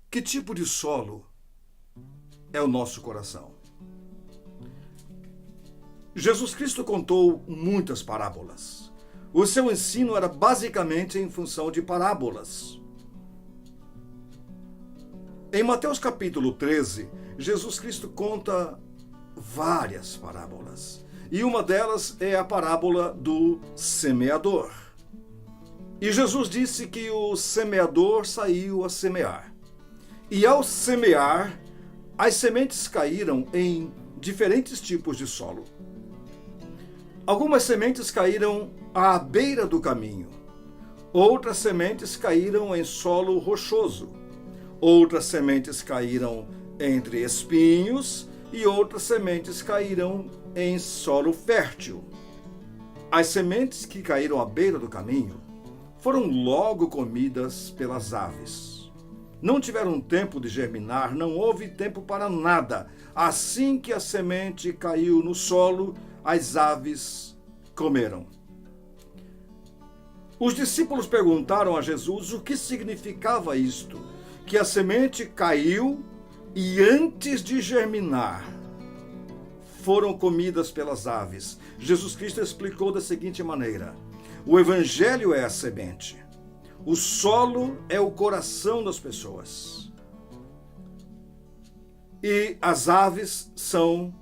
Que tipo de solo é o nosso coração? Jesus Cristo contou muitas parábolas. O seu ensino era basicamente em função de parábolas. Em Mateus capítulo 13, Jesus Cristo conta várias parábolas. E uma delas é a parábola do semeador. E Jesus disse que o semeador saiu a semear. E ao semear, as sementes caíram em diferentes tipos de solo. Algumas sementes caíram à beira do caminho. Outras sementes caíram em solo rochoso. Outras sementes caíram entre espinhos e outras sementes caíram em solo fértil. As sementes que caíram à beira do caminho foram logo comidas pelas aves. Não tiveram tempo de germinar, não houve tempo para nada. Assim que a semente caiu no solo, as aves comeram. Os discípulos perguntaram a Jesus o que significava isto, que a semente caiu e antes de germinar, foram comidas pelas aves. Jesus Cristo explicou da seguinte maneira: o evangelho é a semente. O solo é o coração das pessoas. E as aves são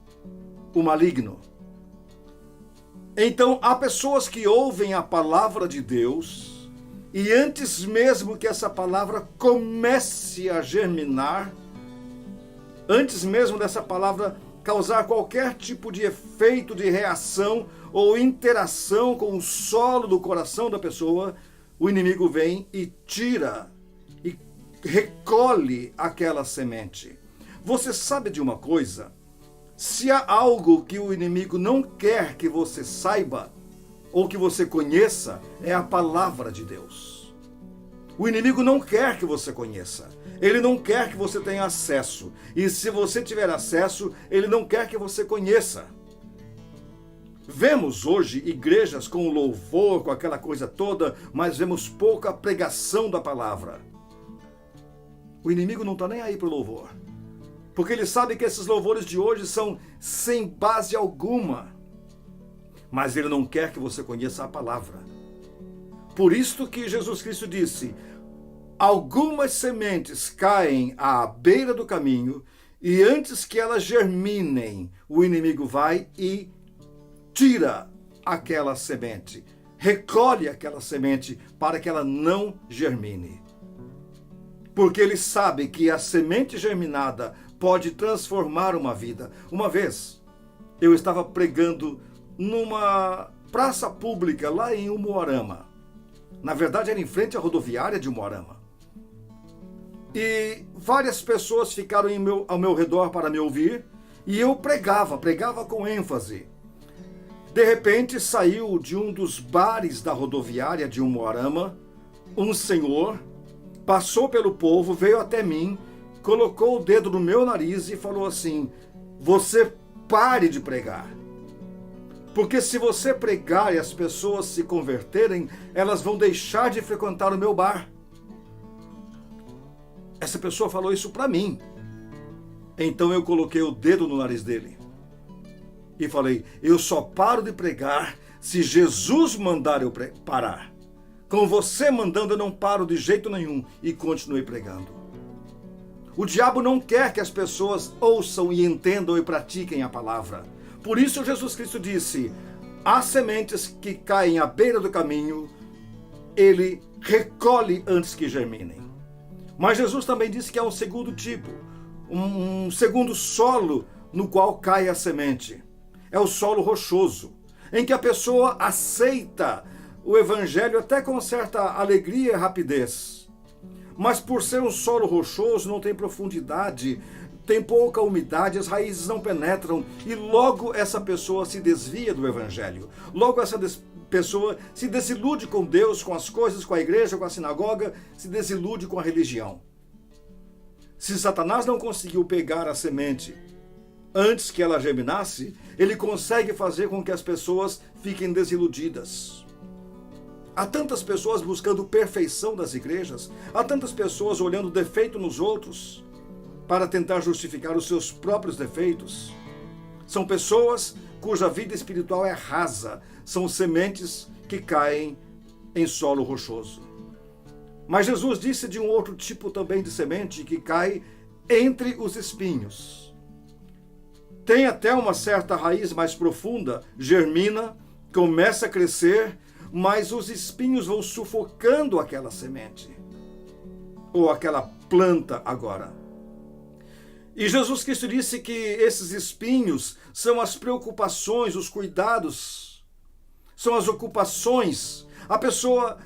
o maligno. Então, há pessoas que ouvem a palavra de Deus e antes mesmo que essa palavra comece a germinar, antes mesmo dessa palavra causar qualquer tipo de efeito de reação ou interação com o solo do coração da pessoa, o inimigo vem e tira e recolhe aquela semente. Você sabe de uma coisa? Se há algo que o inimigo não quer que você saiba ou que você conheça, é a palavra de Deus. O inimigo não quer que você conheça. Ele não quer que você tenha acesso. E se você tiver acesso, ele não quer que você conheça. Vemos hoje igrejas com louvor, com aquela coisa toda, mas vemos pouca pregação da palavra. O inimigo não está nem aí para o louvor, porque ele sabe que esses louvores de hoje são sem base alguma. Mas ele não quer que você conheça a palavra. Por isto que Jesus Cristo disse: algumas sementes caem à beira do caminho e antes que elas germinem, o inimigo vai e tira aquela semente, recolhe aquela semente para que ela não germine. Porque ele sabe que a semente germinada pode transformar uma vida. Uma vez, eu estava pregando numa praça pública lá em Umuarama. Na verdade, era em frente à rodoviária de Umuarama. E várias pessoas ficaram ao meu redor para me ouvir, e eu pregava com ênfase. De repente, saiu de um dos bares da rodoviária de Umuarama um senhor, passou pelo povo, veio até mim, colocou o dedo no meu nariz e falou assim: você pare de pregar. Porque se você pregar e as pessoas se converterem, elas vão deixar de frequentar o meu bar. Essa pessoa falou isso para mim. Então eu coloquei o dedo no nariz dele e falei: eu só paro de pregar se Jesus mandar eu parar. Com você mandando, eu não paro de jeito nenhum. E continuei pregando. O diabo não quer que as pessoas ouçam e entendam e pratiquem a palavra. Por isso Jesus Cristo disse: há sementes que caem à beira do caminho, ele recolhe antes que germinem. Mas Jesus também disse que há um segundo tipo, um segundo solo no qual cai a semente. É o solo rochoso, em que a pessoa aceita o evangelho até com certa alegria e rapidez. Mas por ser um solo rochoso, não tem profundidade, tem pouca umidade, as raízes não penetram e logo essa pessoa se desvia do evangelho. Logo essa pessoa se desilude com Deus, com as coisas, com a igreja, com a sinagoga, se desilude com a religião. Se Satanás não conseguiu pegar a semente antes que ela germinasse, ele consegue fazer com que as pessoas fiquem desiludidas. Há tantas pessoas buscando perfeição das igrejas, há tantas pessoas olhando defeito nos outros para tentar justificar os seus próprios defeitos. São pessoas cuja vida espiritual é rasa, são sementes que caem em solo rochoso. Mas Jesus disse de um outro tipo também de semente que cai entre os espinhos. Tem até uma certa raiz mais profunda, germina, começa a crescer, mas os espinhos vão sufocando aquela semente, ou aquela planta agora. E Jesus Cristo disse que esses espinhos são as preocupações, os cuidados, são as ocupações. A pessoa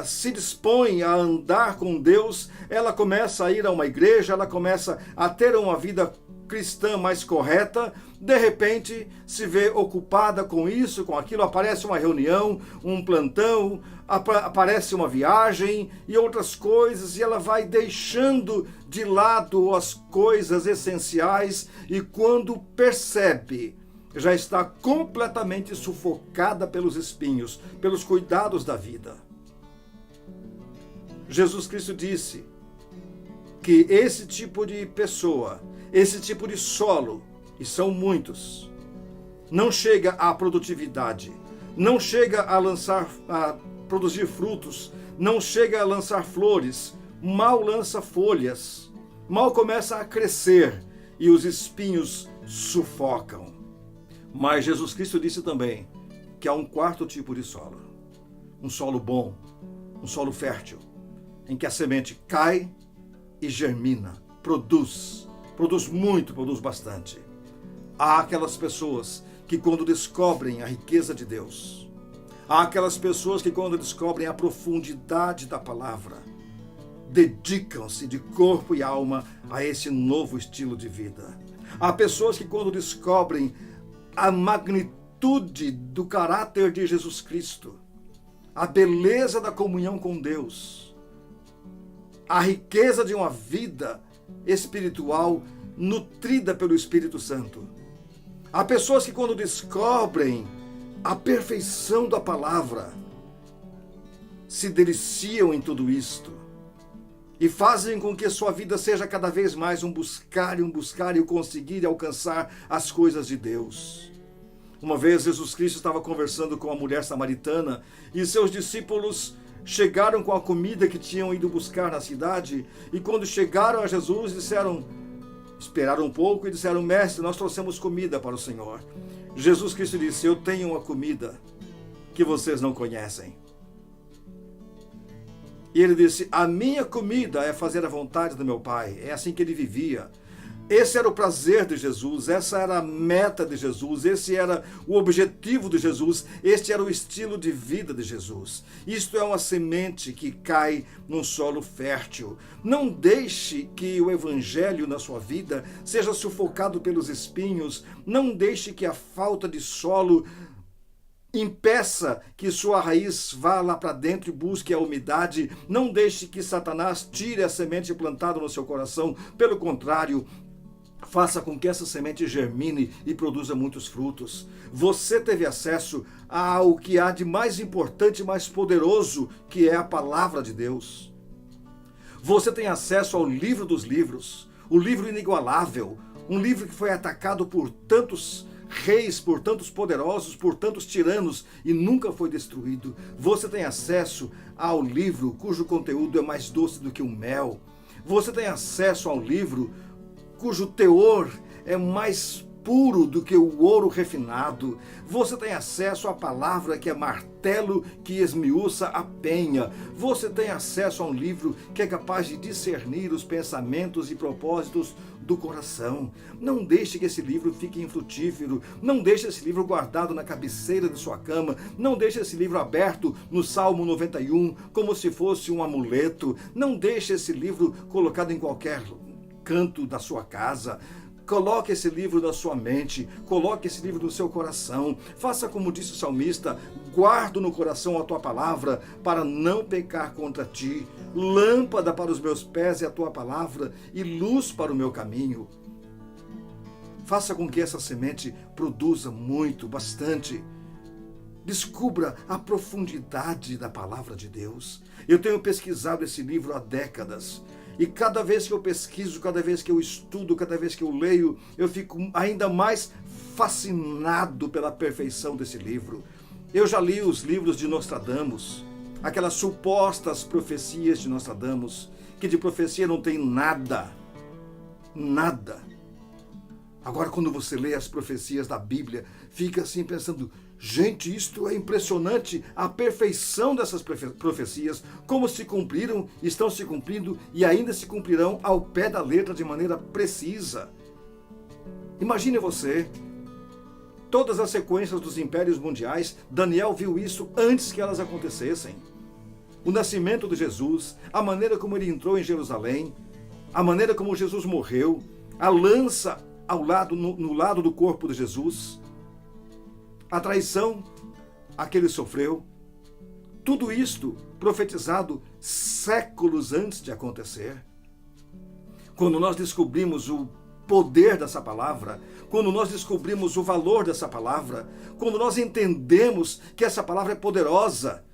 se dispõe a andar com Deus, ela começa a ir a uma igreja, ela começa a ter uma vida cristã mais correta, de repente se vê ocupada com isso, com aquilo, aparece uma reunião, um plantão, aparece uma viagem e outras coisas, e ela vai deixando de lado as coisas essenciais, e quando percebe, já está completamente sufocada pelos espinhos, pelos cuidados da vida. Jesus Cristo disse que esse tipo de pessoa, esse tipo de solo, e são muitos, não chega à produtividade, não chega a produzir frutos, não chega a lançar flores, mal lança folhas, mal começa a crescer e os espinhos sufocam. Mas Jesus Cristo disse também que há um quarto tipo de solo, um solo bom, um solo fértil, em que a semente cai e germina, produz muito, produz bastante. Há aquelas pessoas que quando descobrem a riqueza de Deus, há aquelas pessoas que quando descobrem a profundidade da palavra, dedicam-se de corpo e alma a esse novo estilo de vida. Há pessoas que quando descobrem a magnitude do caráter de Jesus Cristo, a beleza da comunhão com Deus, a riqueza de uma vida espiritual nutrida pelo Espírito Santo. Há pessoas que quando descobrem a perfeição da palavra, se deliciam em tudo isto e fazem com que sua vida seja cada vez mais um buscar e o conseguir e alcançar as coisas de Deus. Uma vez Jesus Cristo estava conversando com a mulher samaritana e seus discípulos chegaram com a comida que tinham ido buscar na cidade, e quando chegaram a Jesus esperaram um pouco e disseram: mestre, nós trouxemos comida para o Senhor. Jesus Cristo disse: eu tenho uma comida que vocês não conhecem. E ele disse: a minha comida é fazer a vontade do meu Pai. É assim que ele vivia. Esse era o prazer de Jesus, essa era a meta de Jesus, esse era o objetivo de Jesus, este era o estilo de vida de Jesus. Isto é uma semente que cai num solo fértil. Não deixe que o evangelho na sua vida seja sufocado pelos espinhos, não deixe que a falta de solo impeça que sua raiz vá lá para dentro e busque a umidade. Não deixe que Satanás tire a semente plantada no seu coração. Pelo contrário, faça com que essa semente germine e produza muitos frutos. Você teve acesso ao que há de mais importante e mais poderoso, que é a palavra de Deus. Você tem acesso ao livro dos livros, o livro inigualável, um livro que foi atacado por tantos reis, por tantos poderosos, por tantos tiranos e nunca foi destruído. Você tem acesso ao livro cujo conteúdo é mais doce do que o mel. Você tem acesso ao livro cujo teor é mais puro do que o ouro refinado. Você tem acesso à palavra que é martelo que esmiuça a penha. Você tem acesso a um livro que é capaz de discernir os pensamentos e propósitos do coração. Não deixe que esse livro fique infrutífero. Não deixe esse livro guardado na cabeceira de sua cama. Não deixe esse livro aberto no Salmo 91 como se fosse um amuleto. Não deixe esse livro colocado em qualquer canto da sua casa. Coloque esse livro na sua mente, coloque esse livro no seu coração. Faça como disse o salmista: guardo no coração a tua palavra para não pecar contra ti. Lâmpada para os meus pés é a tua palavra e luz para o meu caminho. Faça com que essa semente produza muito, bastante. Descubra a profundidade da palavra de Deus. Eu tenho pesquisado esse livro há décadas. E cada vez que eu pesquiso, cada vez que eu estudo, cada vez que eu leio, eu fico ainda mais fascinado pela perfeição desse livro. Eu já li os livros de Nostradamus, aquelas supostas profecias de Nostradamus, que de profecia não tem nada. Nada. Agora, quando você lê as profecias da Bíblia, fica assim pensando, gente, isto é impressionante, a perfeição dessas profecias, como se cumpriram, estão se cumprindo e ainda se cumprirão ao pé da letra de maneira precisa. Imagine você, todas as sequências dos impérios mundiais, Daniel viu isso antes que elas acontecessem. O nascimento de Jesus, a maneira como ele entrou em Jerusalém, a maneira como Jesus morreu, a lança no lado do corpo de Jesus, a traição a que ele sofreu, tudo isto profetizado séculos antes de acontecer. Quando nós descobrimos o poder dessa palavra, quando nós descobrimos o valor dessa palavra, quando nós entendemos que essa palavra é poderosa,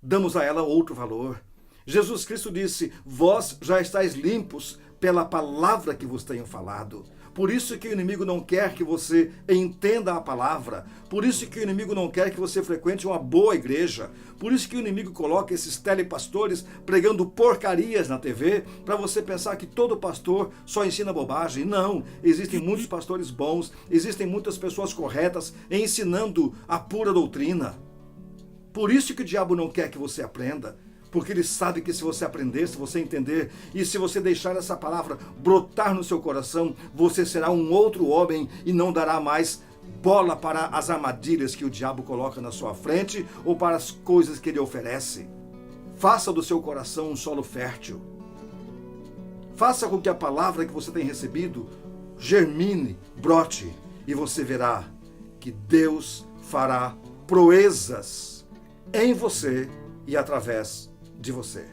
damos a ela outro valor. Jesus Cristo disse, vós já estáis limpos pela palavra que vos tenho falado. Por isso que o inimigo não quer que você entenda a palavra. Por isso que o inimigo não quer que você frequente uma boa igreja. Por isso que o inimigo coloca esses telepastores pregando porcarias na TV para você pensar que todo pastor só ensina bobagem. Não, existem muitos pastores bons, existem muitas pessoas corretas ensinando a pura doutrina. Por isso que o diabo não quer que você aprenda. Porque ele sabe que se você aprender, se você entender, e se você deixar essa palavra brotar no seu coração, você será um outro homem e não dará mais bola para as armadilhas que o diabo coloca na sua frente ou para as coisas que ele oferece. Faça do seu coração um solo fértil. Faça com que a palavra que você tem recebido germine, brote, e você verá que Deus fará proezas em você e através de você.